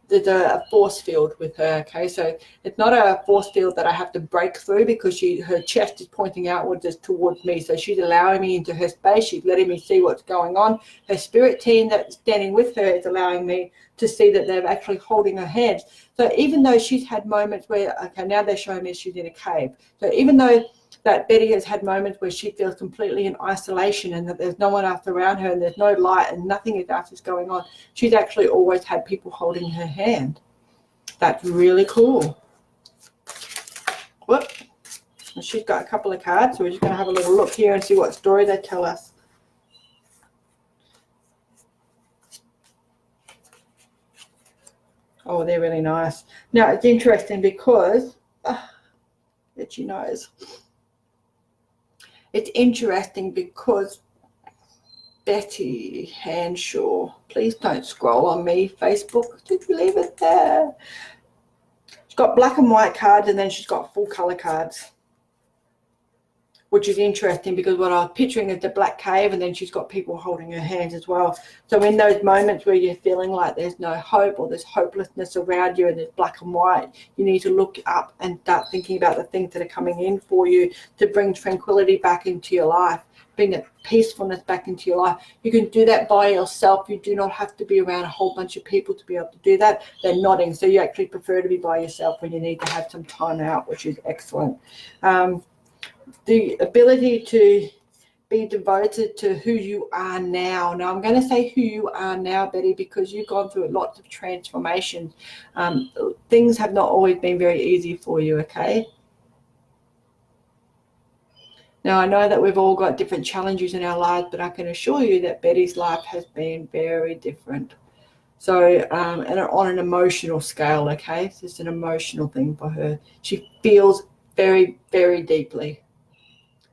there's a force field with her. Okay, so it's not a force field that I have to break through, because her chest is pointing outwards as towards me. So she's allowing me into her space. She's letting me see what's going on. Her spirit team that's standing with her is allowing me to see that they're actually holding her hands. So even though she's had moments where, okay, now they're showing me she's in a cave. So even though that Betty has had moments where she feels completely in isolation and that there's no one else around her and there's no light and nothing else is going on, she's actually always had people holding her hand. That's really cool. Whoop. And she's got a couple of cards, so we're just going to have a little look here and see what story they tell us. Oh, they're really nice. Now, it's interesting because itchy nose. It's interesting because Betty Hanshaw, please don't scroll on me, Facebook. Did you leave it there? She's got black and white cards, and then she's got full color cards, which is interesting because what I was picturing is the black cave, and then she's got people holding her hands as well. So in those moments where you're feeling like there's no hope or there's hopelessness around you and there's black and white, you need to look up and start thinking about the things that are coming in for you to bring tranquility back into your life, bring that peacefulness back into your life. You can do that by yourself. You do not have to be around a whole bunch of people to be able to do that. They're nodding. So you actually prefer to be by yourself when you need to have some time out, which is excellent. The ability to be devoted to who you are now. Now, I'm going to say who you are now, Betty, because you've gone through lots of transformation. Things have not always been very easy for you, okay? Now, I know that we've all got different challenges in our lives, but I can assure you that Betty's life has been very different. So, and on an emotional scale, okay? It's just an emotional thing for her. She feels very, very deeply.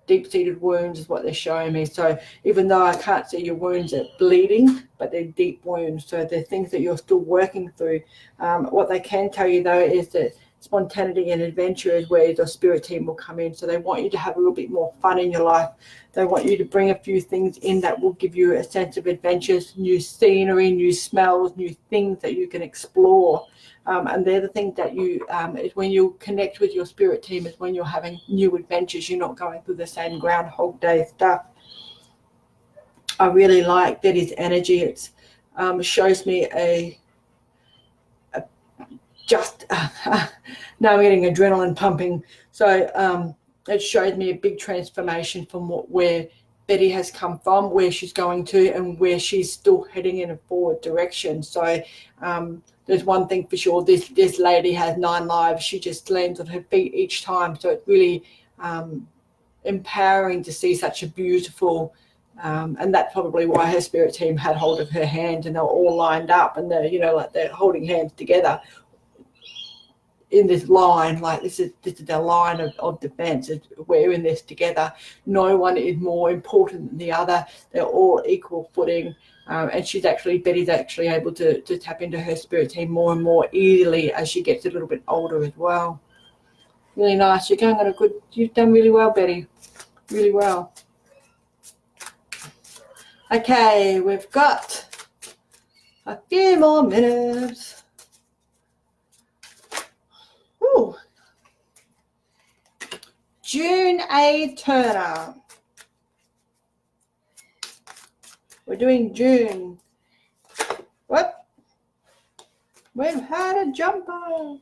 Deep-seated wounds is what they're showing me. So even though I can't see your wounds are bleeding, but they're deep wounds. So they're things that you're still working through. What they can tell you, though, is that spontaneity and adventure is where your spirit team will come in. So they want you to have a little bit more fun in your life. They want you to bring a few things in that will give you a sense of adventures, new scenery, new smells, new things that you can explore. And they're the things that you, is when you connect with your spirit team, is when you're having new adventures. You're not going through the same Groundhog Day stuff. I really like Betty's energy. It shows me now I'm getting adrenaline pumping. So it shows me a big transformation from where Betty has come from, where she's going to, and where she's still heading in a forward direction. So there's one thing for sure, this lady has 9 lives. She just lands on her feet each time. So it's really empowering to see such a beautiful, and that's probably why her spirit team had hold of her hand and they're all lined up and they're, like they're holding hands together in this line, like this is the line of defense. We're in this together. No one is more important than the other. They're all equal footing. And Betty's actually able to tap into her spirit team more and more easily as she gets a little bit older as well. Really nice. You've done really well, Betty. Really well. Okay, we've got a few more minutes. Ooh. June A. Turner. We're doing June. What? We've had a jumper.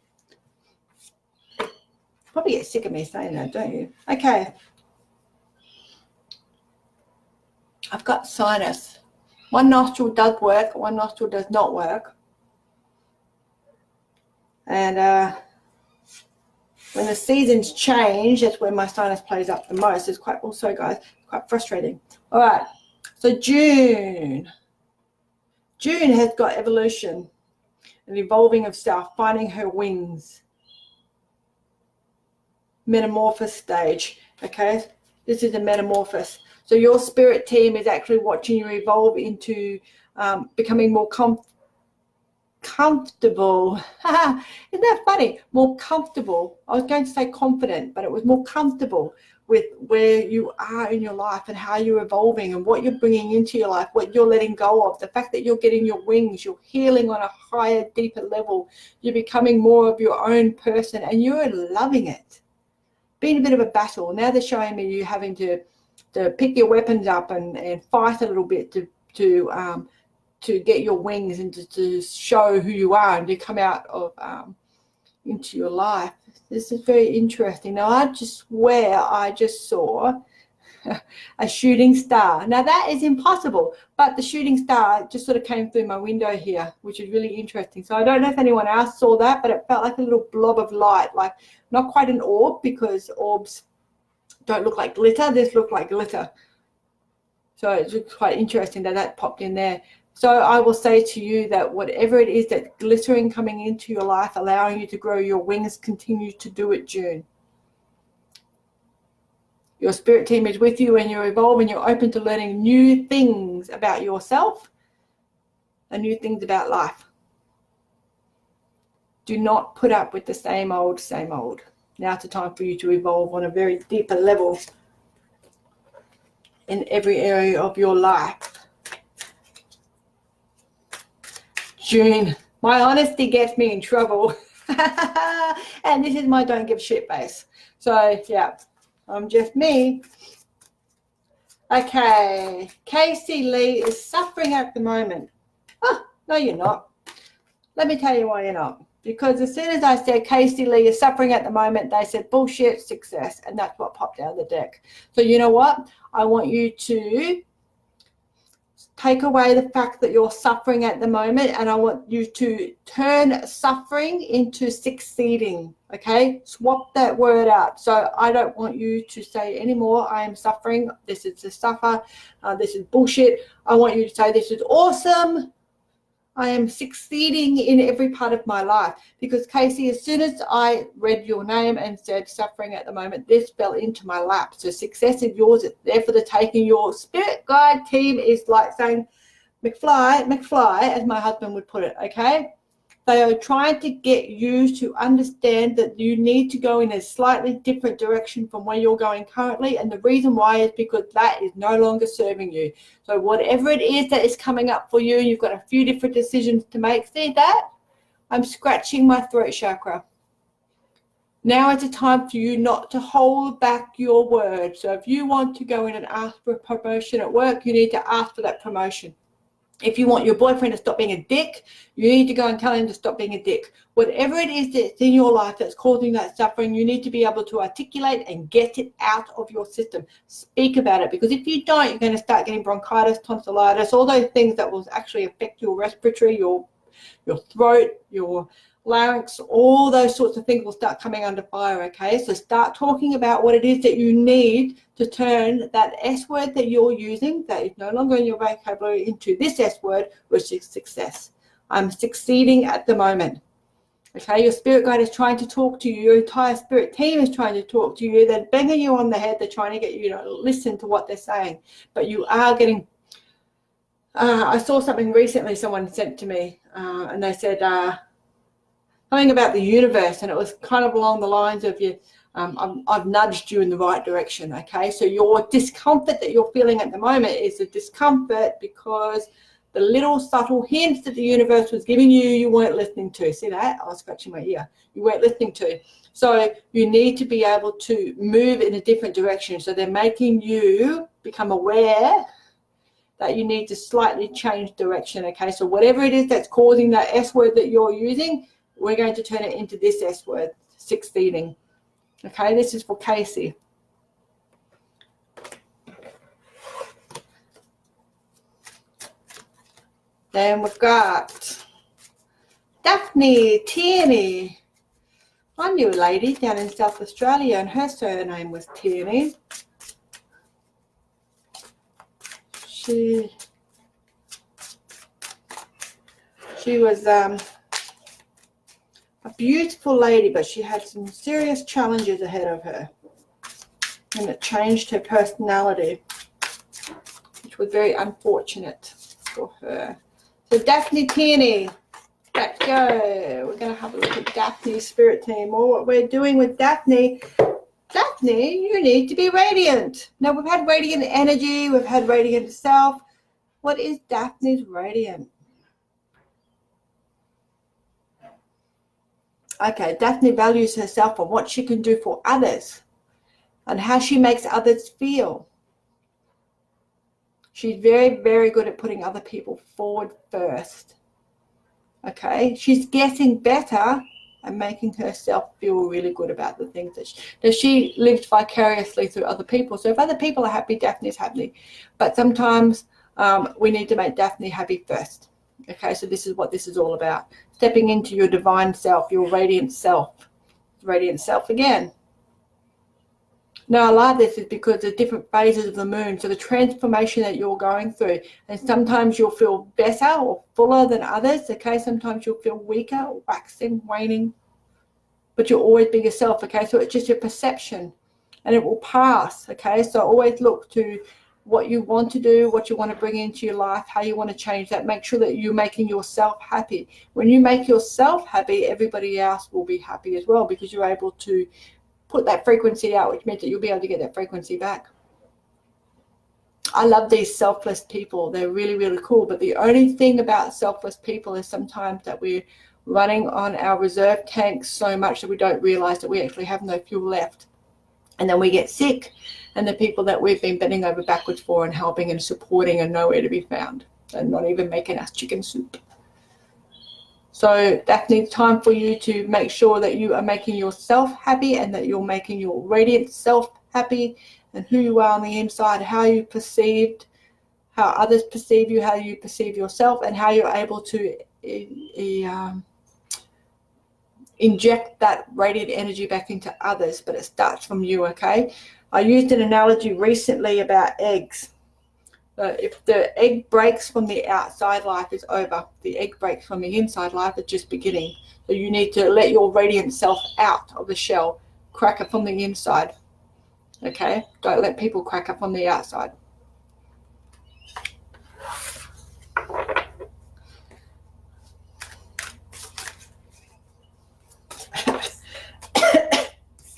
Probably get sick of me saying that, don't you? Okay. I've got sinus. One nostril does work, one nostril does not work. And when the seasons change, that's when my sinus plays up the most. It's quite frustrating. All right. So June has got evolution, an evolving of self, finding her wings, metamorphosis stage. Okay, this is a metamorphosis. So your spirit team is actually watching you evolve into becoming more comfortable. Isn't that funny? More comfortable. I was going to say confident, but it was more comfortable with where you are in your life and how you're evolving and what you're bringing into your life, what you're letting go of, the fact that you're getting your wings, you're healing on a higher, deeper level, you're becoming more of your own person, and you're loving it. Been a bit of a battle. Now they're showing me you having to pick your weapons up and fight a little bit to get your wings and to show who you are and to come out of into your life. This is very interesting. Now, I just saw a shooting star. Now, that is impossible, but the shooting star just sort of came through my window here, which is really interesting. So I don't know if anyone else saw that, but it felt like a little blob of light, like not quite an orb, because orbs don't look like glitter. This looked like glitter. So it's quite interesting that popped in there. So I will say to you that whatever it is that's glittering coming into your life, allowing you to grow your wings, continue to do it, June. Your spirit team is with you and you're evolving. You're open to learning new things about yourself and new things about life. Do not put up with the same old, same old. Now's the time for you to evolve on a very deeper level in every area of your life. June, my honesty gets me in trouble. And this is my don't give shit face. So, yeah, I'm just me. Okay, Casey Lee is suffering at the moment. Oh, no, you're not. Let me tell you why you're not. Because as soon as I said Casey Lee is suffering at the moment, they said bullshit, success. And that's what popped out of the deck. So you know what? I want you to take away the fact that you're suffering at the moment, and I want you to turn suffering into succeeding, okay? Swap that word out. So I don't want you to say anymore, I am suffering, this is the suffer, this is bullshit. I want you to say, this is awesome. I am succeeding in every part of my life. Because Casey, as soon as I read your name and said suffering at the moment, this fell into my lap. So success is yours. It's there for the taking. Your spirit guide team is like saying, McFly, as my husband would put it, okay? They are trying to get you to understand that you need to go in a slightly different direction from where you're going currently. And the reason why is because that is no longer serving you. So whatever it is that is coming up for you, you've got a few different decisions to make. See that? I'm scratching my throat chakra. Now is the time for you not to hold back your word. So if you want to go in and ask for a promotion at work, you need to ask for that promotion. If you want your boyfriend to stop being a dick, you need to go and tell him to stop being a dick. Whatever it is that's in your life that's causing that suffering, you need to be able to articulate and get it out of your system. Speak about it, because if you don't, you're going to start getting bronchitis, tonsillitis, all those things that will actually affect your respiratory, your throat, your larynx, all those sorts of things will start coming under fire, okay? So start talking about what it is that you need to turn that S word that you're using, that is no longer in your vocabulary, into this S word, which is success. I'm succeeding at the moment, okay? Your spirit guide is trying to talk to you. Your entire spirit team is trying to talk to you. They're banging you on the head. They're trying to get you to listen to what they're saying, but you are getting I saw something recently someone sent to me, and they said something about the universe, and it was kind of along the lines of I've nudged you in the right direction, okay? So your discomfort that you're feeling at the moment is a discomfort because the little subtle hints that the universe was giving you, you weren't listening to. See that? I was scratching my ear. You weren't listening to. So you need to be able to move in a different direction. So they're making you become aware that you need to slightly change direction, okay? So whatever it is that's causing that S word that you're using, we're going to turn it into this S word, succeeding. Okay, this is for Casey. Then we've got Daphne Tierney. I knew a lady down in South Australia and her surname was Tierney. She was a beautiful lady, but she had some serious challenges ahead of her, and it changed her personality, which was very unfortunate for her. So Daphne Tierney, let's go. We're going to have a look at Daphne's spirit team, or what we're doing with Daphne. Daphne, you need to be radiant. Now, we've had radiant energy, we've had radiant self. What is Daphne's radiant? Okay, Daphne values herself on what she can do for others and how she makes others feel. She's very, very good at putting other people forward first. Okay, she's getting better and making herself feel really good about the things that she lives vicariously through other people. So if other people are happy, Daphne's happy. But sometimes we need to make Daphne happy first. Okay, so this is what this is all about. Stepping into your divine self, your radiant self. Radiant self again. Now, I like this is because there's different phases of the moon. So the transformation that you're going through. And sometimes you'll feel better or fuller than others. Okay, sometimes you'll feel weaker or waxing, waning. But you'll always be yourself. Okay, so it's just your perception. And it will pass. Okay, so always look to what you want to do, what you want to bring into your life, how you want to change that. Make sure that you're making yourself happy. When you make yourself happy, everybody else will be happy as well, because you're able to put that frequency out, which means that you'll be able to get that frequency back. I love these selfless people. They're really, really cool. But the only thing about selfless people is sometimes that we're running on our reserve tanks so much that we don't realize that we actually have no fuel left. And then we get sick, and the people that we've been bending over backwards for and helping and supporting are nowhere to be found, and not even making us chicken soup. So Daphne, it's time for you to make sure that you are making yourself happy, and that you're making your radiant self happy, and who you are on the inside, how you perceived, how others perceive you, how you perceive yourself, and how you're able to inject that radiant energy back into others. But it starts from you, okay? I used an analogy recently about eggs. If the egg breaks from the outside, life is over. The egg breaks from the inside, life is just beginning. So you need to let your radiant self out of the shell, crack it from the inside. Okay? Don't let people crack up on the outside.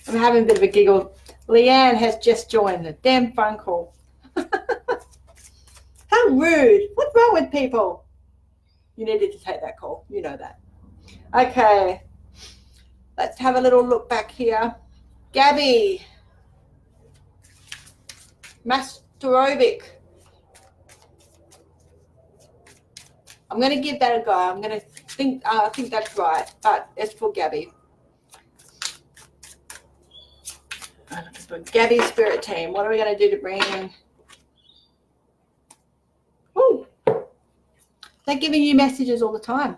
I'm having a bit of a giggle. Leanne has just joined the damn phone call. How rude. What's wrong with people? You needed to take that call. You know that. Okay. Let's have a little look back here. Gabby. Masterovic. I'm going to give that a go. I'm going to think, I think that's right, but it's for Gabby. For Gabby's spirit team. What are we going to do to bring in? Ooh. They're giving you messages all the time.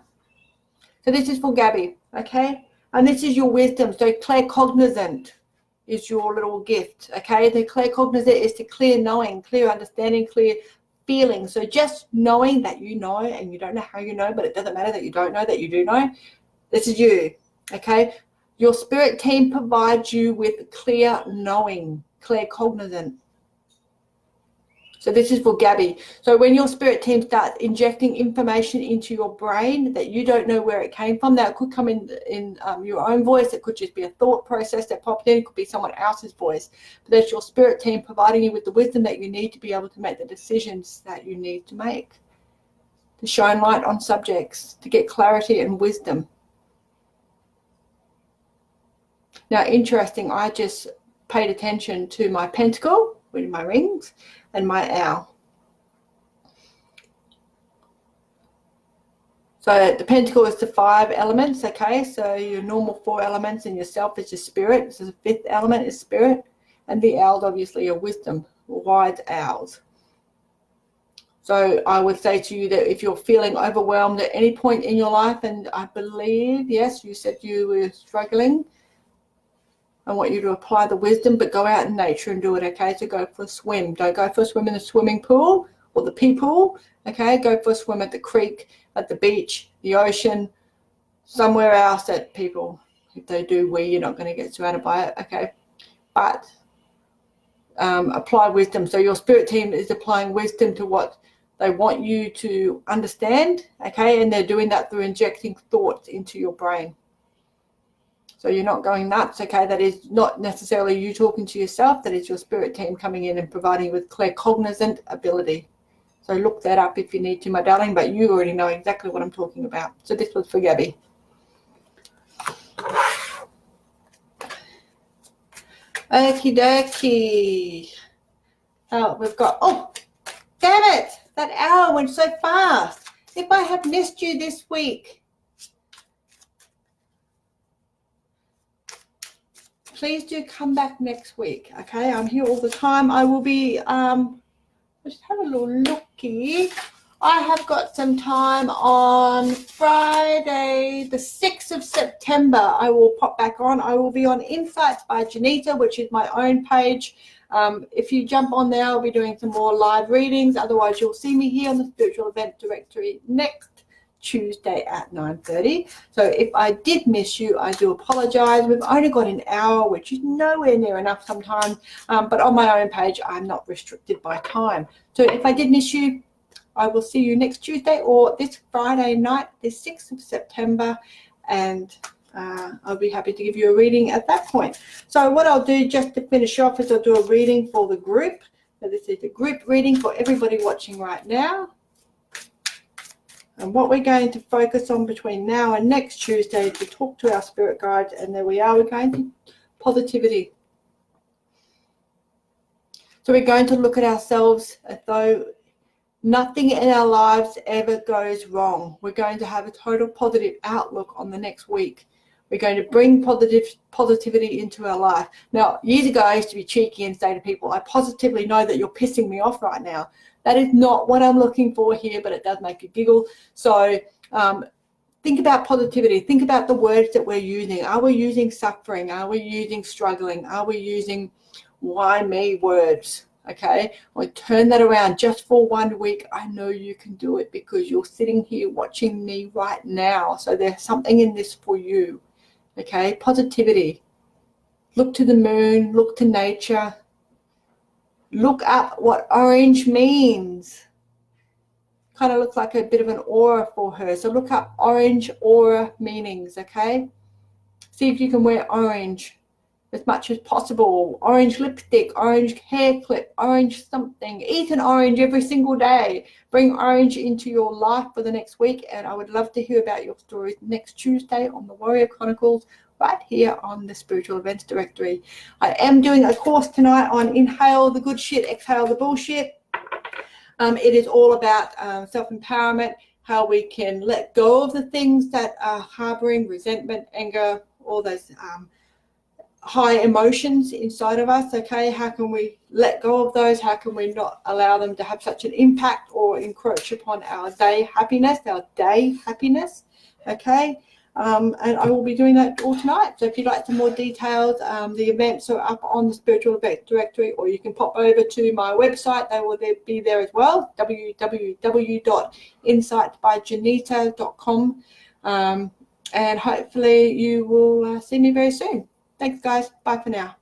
So this is for Gabby, okay? And this is your wisdom. So claircognizant is your little gift, okay? The claircognizant is to clear knowing, clear understanding, clear feeling. So just knowing that you know, and you don't know how you know, but it doesn't matter that you don't know, that you do know. This is you, okay? Your spirit team provides you with clear knowing, claircognizant. So this is for Gabby. So when your spirit team starts injecting information into your brain that you don't know where it came from, that could come in your own voice. It could just be a thought process that popped in. It could be someone else's voice. But that's your spirit team providing you with the wisdom that you need to be able to make the decisions that you need to make, to shine light on subjects, to get clarity and wisdom. Now, interesting, I just paid attention to my pentacle with my rings and my owl. So the pentacle is the 5 elements, okay? So your normal 4 elements in yourself is your spirit. So the 5th element is spirit. And the owls, obviously, your wisdom, wise owls. So I would say to you that if you're feeling overwhelmed at any point in your life, and I believe, yes, you said you were struggling, I want you to apply the wisdom, but go out in nature and do it, okay? So go for a swim. Don't go for a swim in the swimming pool or the pee pool, okay? Go for a swim at the creek, at the beach, the ocean, somewhere else that people, if they do wee, you're not going to get surrounded by it, okay? But apply wisdom. So your spirit team is applying wisdom to what they want you to understand, okay? And they're doing that through injecting thoughts into your brain. So you're not going nuts, okay? That is not necessarily you talking to yourself. That is your spirit team coming in and providing you with claircognizant ability. So look that up if you need to, my darling, but you already know exactly what I'm talking about. So this was for Gabby. Okie dokie. Oh, we've got, oh, damn it, that hour went so fast. If I have missed you this week, please do come back next week, okay? I'm here all the time. I will be, just have a little looky. I have got some time on Friday, the 6th of September. I will pop back on. I will be on Insights by Johnita, which is my own page. If you jump on there, I'll be doing some more live readings. Otherwise, you'll see me here on the Spiritual Event Directory next Tuesday at 9:30. So if I did miss you, I do apologize. We've only got an hour, which is nowhere near enough sometimes. But on my own page, I'm not restricted by time. So if I did miss you, I will see you next Tuesday or this Friday night, the 6th of September, and I'll be happy to give you a reading at that point. So what I'll do just to finish off is I'll do a reading for the group. So this is a group reading for everybody watching right now. And what we're going to focus on between now and next Tuesday is to talk to our spirit guides, and there we are. We're going to positivity. So we're going to look at ourselves as though nothing in our lives ever goes wrong. We're going to have a total positive outlook on the next week. We're going to bring positivity into our life. Now, years ago, I used to be cheeky and say to people, I positively know that you're pissing me off right now. That is not what I'm looking for here, but it does make you giggle. So think about positivity. Think about the words that we're using. Are we using suffering? Are we using struggling? Are we using why me words? Okay, well, turn that around just for 1 week. I know you can do it because you're sitting here watching me right now. So there's something in this for you. Okay, positivity. Look to the moon, look to nature. Look up what orange means. Kind of looks like a bit of an aura for her. So look up orange aura meanings, okay? See if you can wear orange as much as possible. Orange lipstick, orange hair clip, orange something. Eat an orange every single day. Bring orange into your life for the next week. And I would love to hear about your stories next Tuesday on the Warrior Chronicles, right here on the Spiritual Events Directory. I am doing a course tonight on inhale the good shit, exhale the bullshit. It is all about self-empowerment, how we can let go of the things that are harboring resentment, anger, all those high emotions inside of us. Okay, how can we let go of those? How can we not allow them to have such an impact or encroach upon our day happiness? Okay, and I will be doing that all tonight. So if you'd like some more details, the events are up on the Spiritual Event Directory, or you can pop over to my website. They will be there as well, www.insightsbyjohnita.com, and hopefully you will see me very soon. Thanks, guys. Bye for now.